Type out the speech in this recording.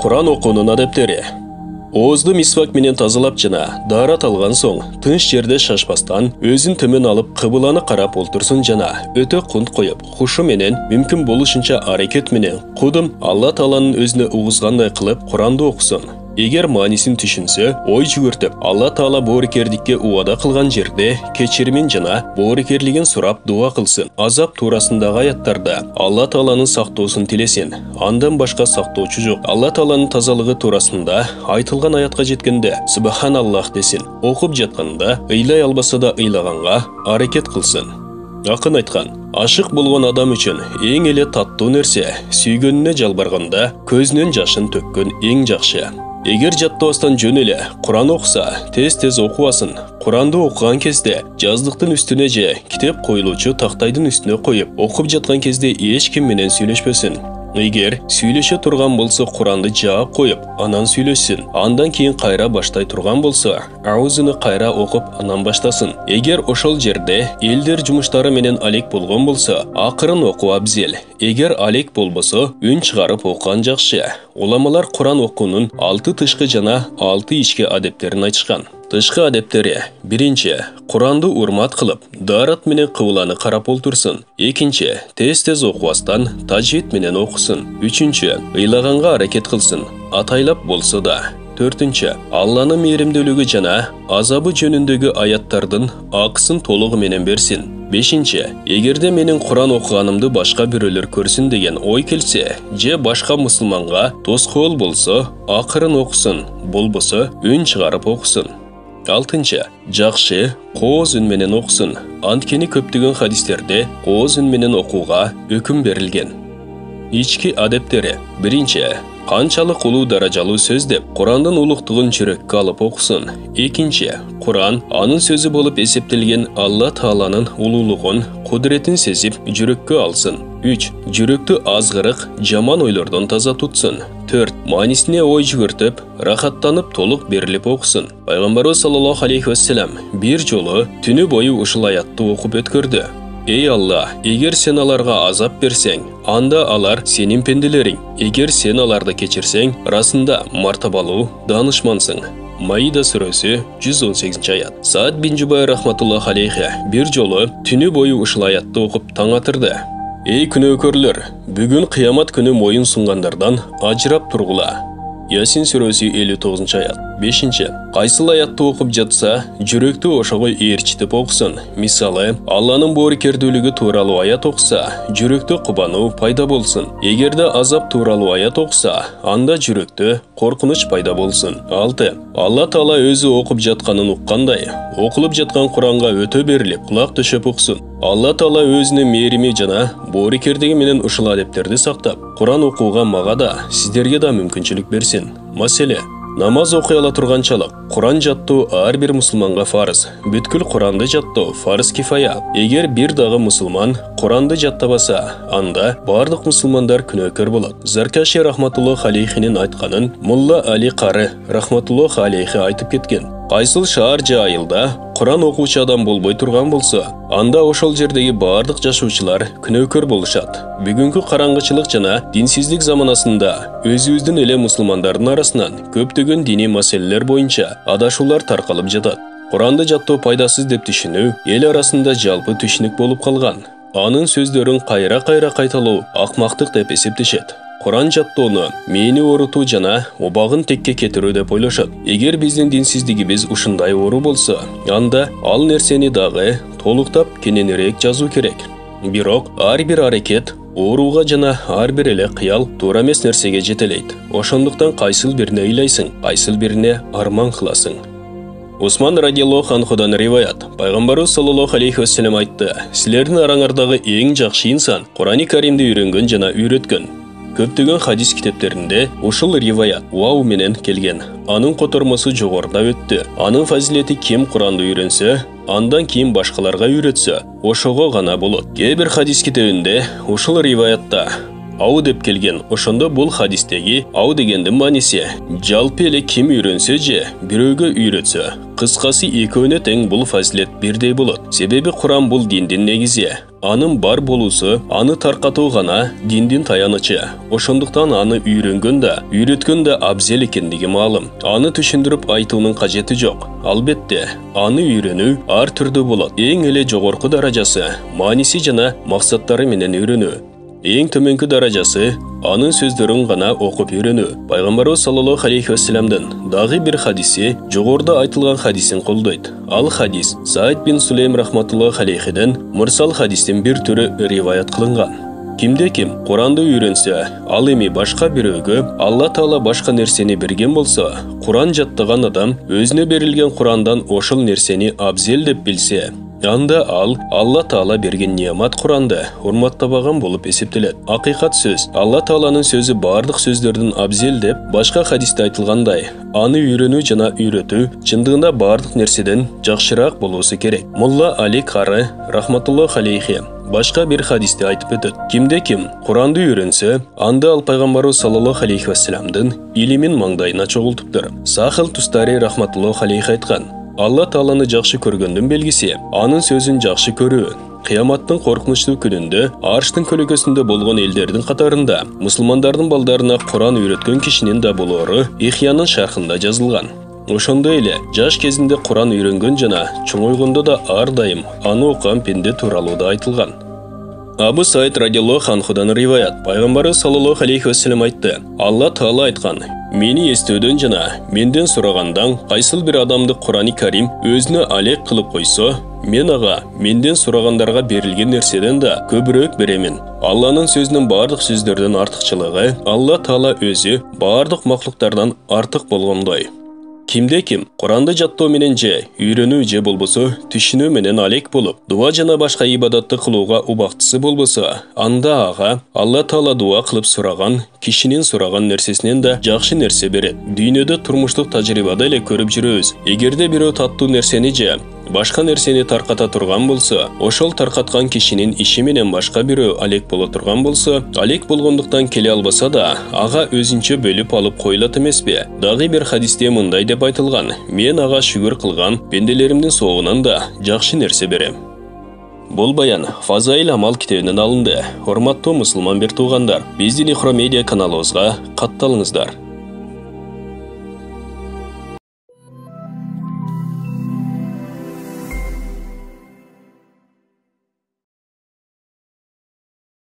Құран оқуның адептері. Оозды мисвак менен тазалап жана даарат алган соң, тыныч жерде шашпастан, өзүн төмөн алып кыбыланы карап олтурсун жана өтө кунт коюп, хушу менен мүмкүн болушунча аракет менен кудум Алла Тааланын өзүнө угузгандай кылып Куранды окусун. Эгер маанисин түшүнсө, ой жүгүртүп, Алла Таала боорукердикке убада кылган жерде кечиримин жана боорукерлигин сурап дуа кылсын. Азап туурасындагы аяттарда Алла Тааланын сактоосун тилесин. Андан башка сактоочу жок. Алла Тааланын тазалыгы туурасында айтылган аятка жеткенде Субханаллах десин. Окуп жатканда ыйлай албаса да ыйлаганга аракет кылсын. Акын айткан: ашык болгон адам үчүн эң эле таттуу нерсе сүйгөнүнө жалбарганда көзүнөн жашын төккөн эң жакшы. Эгер жаттабастан жөн эле Куран окуса, тез-тез окубасын. Куранды окуган кезде жаздыктын үстүнө же китеп коюлуучу тактайдын үстүнө коюп, окуп жаткан кезде эч ким менен сүйлөшпөсүн. Эгер сүйлөшө турган болсо Куранды жаап коюп, анан сүйлөшсүн. Андан кийин кайра баштай турган болсо, аузуну кайра окуп, анан баштасын. Эгер ошол жерде элдер жумуштары менен алек болгон болсо, акырын окуу абзел. Эгер алек болбосо, үн чыгарып окуган жакшы. Уламалар Куран окуунун 6 тышкы жана 6 ички адептерин айтышкан. Тышкы адептери: биринчи, Куранды урмат кылып, даарат менен кыбыланы карап олтурсун. Экинчи, тез-тез окубастан тажвид менен окусун. Үчүнчү, ыйлаганга аракет кылсын, атайлап болсо да. Төртүнчү, Алланын мээримдүүлүгү жана азабы жөнүндөгү аяттардын акысын толугу менен берсин. Бешинчи, эгерде менин Куран окуганымды башка бирөөлөр көрсүн деген ой келсе, же башка мусулманга тоскоол болсо, акырын окусун, болбосо үн чыгарып окусун. Алтынчы, жакшы, кооз үн менен окусун. Анткени көптөгөн хадистерде кооз үн менен окууга өкүм берилген. Ички адептери: биринчи, канчалык улуу даражалуу сөз деп Курандын улуктугун жүрөккө алып окусун. Экинчи, Куран анын сөзү болуп эсептелген Алла Тааланын улуулугун, кудретин сезип жүрөккө алсын. 3. Жүрөктү азгырык, жаман ойлордон таза тутсун. 4. Маанисине ой жүгүртүп, рахаттанып толук берилип окусун. Пайгамбарыбыз саллаллаху алейхи вассалам бир жолу түнү бою ушул аятты окуп өткөрдү. Эй Алла, эгер сен аларга азап берсең, анда алар сенин пенделериң. Эгер сен аларды кечирсең, расында мартабалуу данышмансың. Маида сүрөсү 118 аят. Саад бин Жубайр рахматуллаху алейхи бир жолу түнү бою ушул аятты окуп таң атырды. Эй күнөөкөрлөр, бүгүн кыямат күнү моюн сунгандардан ажырап тургула. Ясин сүрөсү 59 аят. 5. Кайсыл аятты окуп жатса, жүрөктү ошого ээрчитип окусун. Мисалы, Алланын боорукердүүлүгү тууралуу аят окуса, жүрөктө кубануу пайда болсун. Эгерде азап тууралуу аят окуса, анда жүрөктө коркунуч пайда болсун. 6. Алла Таала өзү окуп жатканын уккандай, окулуп жаткан Куранга өтө берилип, кулак төшөп уксун. Алла Таала өзүнүн мээрими жана боорукердиги менен ушул адептерди сактап, Куран окууга мага да, сиздерге да мүмкүнчүлүк берсин. Маселе: намаз окуй ала турганчалык, Куран жаттоо ар бир мусулманга фарыз. Бүткүл Куранды жаттоо фарыз кифая. Эгер бир дагы мусулман Куранды жаттабаса, анда бардык мусулмандар күнөөкөр болот. Заркаши рахматуллаху алейхинин айтканын Мулла Али Кары рахматуллаху алейхи айтып кеткен. Кайсыл шаар же айылда Куран окуучу адам болбой турган болсо, анда ошол жердеги бардык жашоочулар күнөөкөр болушат. Бүгүнкү караңгычылык жана динсиздик заманасында өзүбүздүн эле мусулмандардын арасынан көптөгөн диний маселелер боюнча адашуулар таркалып жатат. Куранды жаттоо пайдасыз деп түшүнүү эл арасында жалпы түшүнүк болуп калган. Анын сөздөрүн кайра-кайра кайталоо акмактык деп эсептешет. Куран жаттоону мээни оорутуу жана обагын текке кетирүү деп ойлошот. Эгер биздин динсиздигибиз ушундай оору болсо, анда ал нерсени дагы толуктап кененирээк жазуу керек. Бирок ар бир аракет ооруга жана ар бир эле кыял туура эмес нерсеге жетелейт. Ошондуктан кайсыл бирине ыйлайсың, кайсыл бирине арман кыласың. Усман радиаллаху анхудан риваят. Пайгамбарыбыз саллаллаху алейхи вассалам айтты: силердин араңардагы эң жакшы инсан Курани Каримди үйрөнгөн жана үйрөткөн. Көптөгөн хадис китептеринде ушул риваят вау менен келген. Анын котормосу жогоруда өттү. Анын фазилети ким Куранды үйрөнсө, андан кийин башкаларга үйрөтсө, ошого гана болот. Кээ бир хадис китебинде ушул риваятта ау деп келген. Ошондо бул хадистеги ау дегендин мааниси жалпы эле ким үйрөнсө же бирөөгө үйрөтсө, кыскасы экөөнө тең бул фазилет бирдей болот. Себеби Куран бул диндин негизи. Анын бар болуусу, аны таркатуу гана диндин таянычы. Ошондуктан аны үйрөнгөн да, үйрөткөн да абзел экендиги маалым. Аны түшүндүрүп айтуунун кажети жок. Албетте, аны үйрөнүү ар түрдүү болот. Эң эле жогорку даражасы мааниси жана максаттары менен үйрөнүү. Эң төмөнкү даражасы анын сөздөрүн гана окуп үйрөнүү. Пайгамбарыбыз саллаллаху алейхи вассаламдын дагы бир хадиси жогоруда айтылган хадисин колдойт. Ал хадис Саид бин Сулейм рахматуллаху алейхиден мурсал хадистин бир түрү риваят кылынган. Кимде ким Куранды үйрөнсө, ал эми башка бирөөгө Алла Таала башка нерсени берген болсо, Куран жаттаган адам өзүнө берилген Курандан ошол нерсени абзел деп билсе, анда ал Алла Таала берген неамат Куранды урматтабаган болуп эсептелет. Акыйкат сөз, Алла Тааланын сөзү бардык сөздөрдүн абзел деп башка хадисте айтылгандай, аны үйрөнүү жана үйрөтүү чындыгында бардык нерседен жакшыраак болуусу керек. Мулла Али Кары рахматуллаху алейхи башка бир хадисте айтып өтөт. Кимде ким Куранды үйрөнсө, анда ал пайгамбарыбыз саллаллаху алейхи вассаламдын илимин маңдайына чогултуптур. Сахил Тустари рахматуллаху алейхи айткан: Алла Тааланы жакшы көргөндүн белгиси анын сөзүн жакшы көрүү. Кыяматтын коркунучтуу күнүндө арштын көлөкөсүндө болгон элдердин катарында мусулмандардын балдарына Куран үйрөткөн кишинин да болоору Ихьянын шархында жазылган. Ошондой эле жаш кезинде Куран үйрөнгөн жана чоңойгондо да ар дайым аны окуган пенде тууралуу да айтылган. Абу Саид радиаллаху анхудан риваят. Пайгамбарыбыз саллаллаху алейхи вассалам айтты: Алла Таала айткан: Мени эстөөдөн жана менден сурагандан кайсыл бир адамды Курани Карим өзүнө алек кылып койсо, мен ага менден сурагандарга берилген нерседен да көбүрөөк беремин. Алланын сөзүнүн бардык сөздөрдөн артыкчылыгы Алла Таала өзү бардык маклуктардан артык болгондой. Кимде ким Куранды жаттоо менен же үйрөнүү же болбосо түшүнүү менен алек болуп, дуа жана башка ибадатты кылууга убактысы болбосо, анда ага Алла Таала дуа кылып сураган кишинин сураган нерсесинен да жакшы нерсе берет. Дүйнөдө турмуштук тажрыйбада эле көрүп жүрөбүз. Эгерде бирөө таттуу нерсени же башка нерсени тарката турган болсо, ошол таркаткан кишинин иши менен башка бирөө алек боло турган болсо, алек болгондуктан келе албаса да, ага өзүнчө бөлүп алып коюлат эмеспи? Дагы бир хадисте мындай деп айтылган: Мен ага шүгүр кылган пенделеримдин соогунан да жакшы нерсе берем. Бул баян Фазаил Амал китебинен алынды. Урматтуу мусулман бир туугандар, биздин Ихро медиа каналыбызга катталыңыздар.